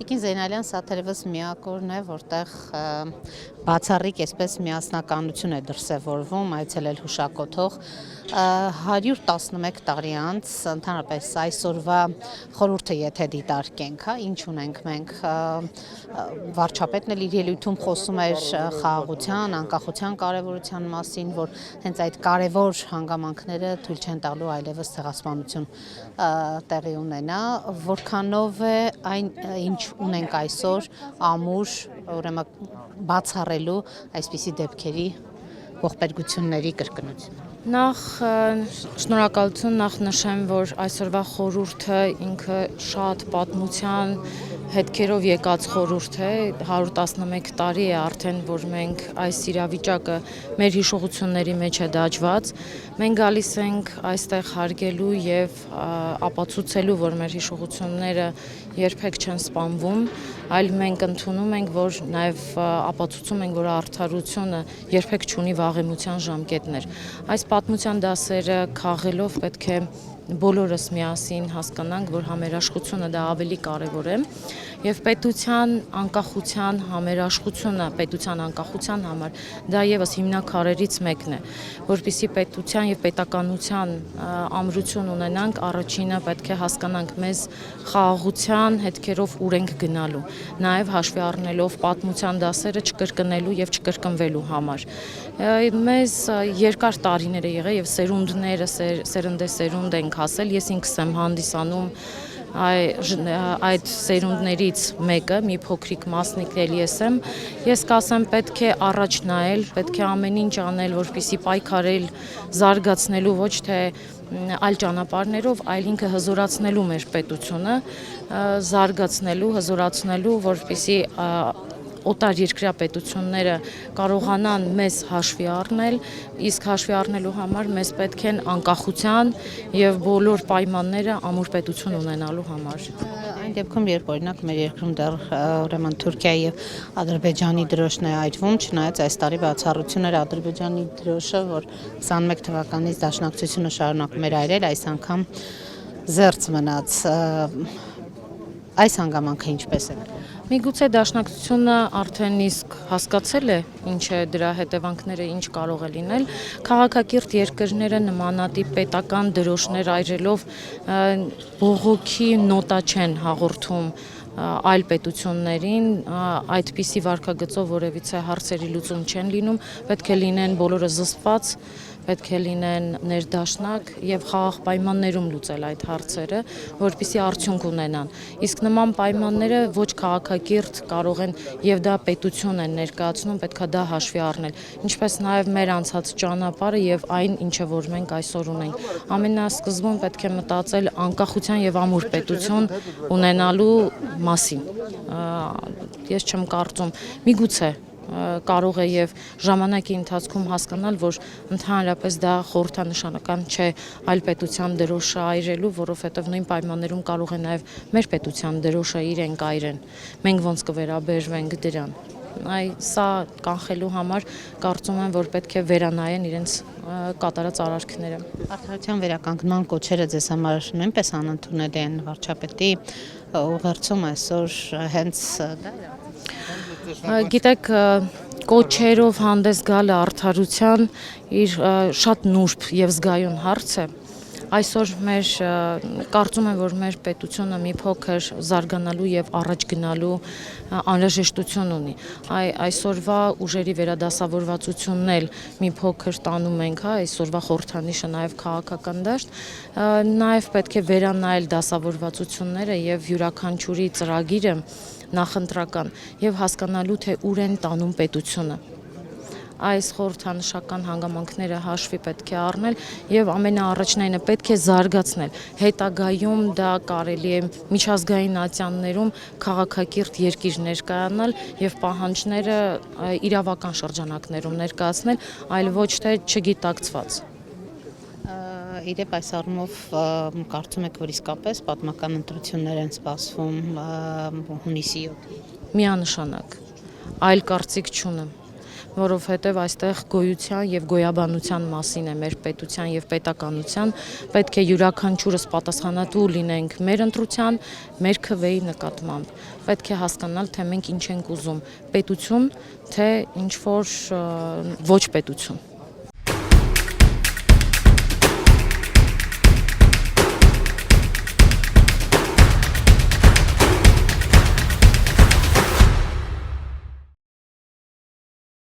Տիկին Զեյնալյան սա թերևս միակ օրն է, որտեղ բացառիկ այսպես միասնականություն է դրսևորվում, այցելել հուշակոթող 111 տարի անց ընդհանրապես այսօրվա խորհուրդը եթե դիտարկենք, ինչ ունենք մենք, վարչապետն էլ իր ելույթում խոսում էր խաղաղության, անկախության կարևորության մասին, որ հենց այդ կարևոր հանգամանքները թույլ չեն տալու այլևս ցեղասպանություն տեղի ունենա, որքանով է այն ինչ ունենք այսօր ամուր, ուրեմն բացառելու այսպիսի դեպքերի ողբերգությունների կրկնությունը։ Նախ շնորհակալություն նախ նշեմ, որ այսօրվա խորհուրդը ինքը շատ պատմության հետքերով եկած խորհուրդ է, 111 տարի է արդեն, որ մենք այս իրավիճակը մեր հիշողությունների մեջ է դաջված, մենք գալիս ենք այստեղ հարգելու եւ ապացուցելու, որ մեր հիշողությունները երբեք չեն սպանվում, այլ մենք ընդունում ենք, որ նաեւ ապացուցում ենք, որ արդարությունը երբեք չունի վաղեմության ժամկետներ։ Այս պատմության դասերը քաղելով պետք է բոլորս միասին հասկանանք, որ համերաշխությունը դա ավելի կարևոր է եւ պետության անկախության համերաշխությունը պետության անկախության համար դա եւս հիմնաքարերից մեկն է, որպեսզի պետության եւ պետականության ամրություն ունենանք, առաջինը պետք է հասկանանք մեզ խաղաղության հետքերով ուր ենք գնալու, նաեւ հաշվի առնելով պատմության դասերը չկրկնելու եւ չկրկնվելու համար։ Մեզ երկար տարիներ է եղել եւ սերունդները սերնդեսերունդ ենք հասել, ես ինքս եմ հանդիսանում այդ սերունդներից մեկը, մի փոքրիկ մասնիկ էլ ես կասեմ պետք է առաջ նայել, պետք է ամեն ինչ անել, որպեսզի պայքարել, զարգացնելու ոչ թե այլ ճանապարհներով, այլ ինքը հզորացնելու մեր պետությունը, զարգացնելու, հզորացնելու, որպեսզի օտար երկրյա պետությունները կարողանան մեզ հաշվի առնել, իսկ հաշվի առնելու համար մեզ պետք են անկախության եւ բոլոր պայմանները ամուր պետություն ունենալու համար։ Այն դեպքում, երբ օրինակ մեր երկրում դեռ ուրեմն Թուրքիայի եւ Ադրբեջանի դրոշն է այրվում, չնայած այս տարի բացառություն էր Ադրբեջանի դրոշը, որ 21 թվականից դաշնակցությունը շարունակում էր այրել, այս անգամ զերծ մնաց։ Այս հանգամանքը ինչպես է։ Միգուցե դաշնակցությունը արդեն իսկ հասկացել է ինչ է դրա հետևանքները, ինչ կարող է լինել, քաղաքակիրթ երկրները նմանատիպ պետական դրոշներ այրելով բողոքի նոտա չեն հաղորդում այլ պետություններին, այդպիսի վարքագծով որևիցե հարցերի լուծում չեն լինում, պետք է լինեն բոլորը զսպված, պետք է լինեն ներդաշնակ եւ խաղաղ պայմաններում լուծել այդ հարցերը, որպեսզի արդյունք ունենան։ Իսկ նման պայմանները ոչ քաղաքակիրթ կարող են եւ դա պետություն են ներկայացնում, պետքա դա հաշվի առնել, ինչպես նաեւ մեր անցած ճանապարհը եւ այն, ինչը որ մենք այսօր ունենք։ Ամենասկզբում պետք է մտածել անկախության եւ ամուր պետություն ունենալու մասին։ Ես չեմ կարծում, միգուցե կարող է եւ ժամանակի ընթացքում հասկանալ, որ ընդհանրապես դա խորհրդանշական չէ այլ պետության դրոշը այրելու, որովհետեւ նույն պայմաններում կարող է նաեւ մեր պետության դրոշը իրենք այրեն։ Մենք ոնց կվերաբերվենք դրան։ Սա կանխելու համար կարծում եմ, որ պետք է վերանայեն իրենց կատարած արարքները։ Արդարության վերականգնման կոչերը ձեզ համար նույնպես անընդունել են վարչապետի ուղերձում այսօր հենց դա։ Գիտեք, կոչերով հանդես գալը արդարության իր շատ նուրբ եւ զգայուն հարց է։ Այսօր կարծում եմ, որ մեր պետությունը մի փոքր զարգանալու եւ առաջ գնալու անհրաժեշտություն ունի։ Այսօրվա ուժերի վերադասավորվածությունն էլ մի փոքր տանում ենք, այսօրվա խորհրդանիշը նաեւ քաղաքական դաշտ, նաեւ պետք է վերանայել դասավորվածությունները եւ յուրաքանչյուրի ծրագիրը նախընտրական եւ հասկանալու թե ուր են տանում պետությունը։ Այս խորհրդանշական հանգամանքները հաշվի պետք է առնել եւ ամենաառաջնայինը պետք է զարգացնել։ Հետագայում դա կարելի է միջազգային ատյաններում քաղաքակիրթ երկիր ներկայանալ եւ պահանջները իրավական շրջանակներում ներկայացնել, այլ ոչ թե չգիտակցված։ Իդեպ այս առումով կարծում եք, որ իսկապես պատմական ընտրություններ են սպասվում հունիսի 7-ին։ Միանշանակ, այլ կարծիք չունեմ, որովհետև այստեղ գոյության եւ գոյաբանության մասին է մեր պետության եւ պետականության, պետք է յուրաքանչյուրս պատասխանատու լինենք մեր ընտրության, մեր քվեի նկատմամբ։ Պետք է հասկանալ, թե մենք ինչ ենք ուզում՝ պետություն, թե ինչ որ ոչ պետություն։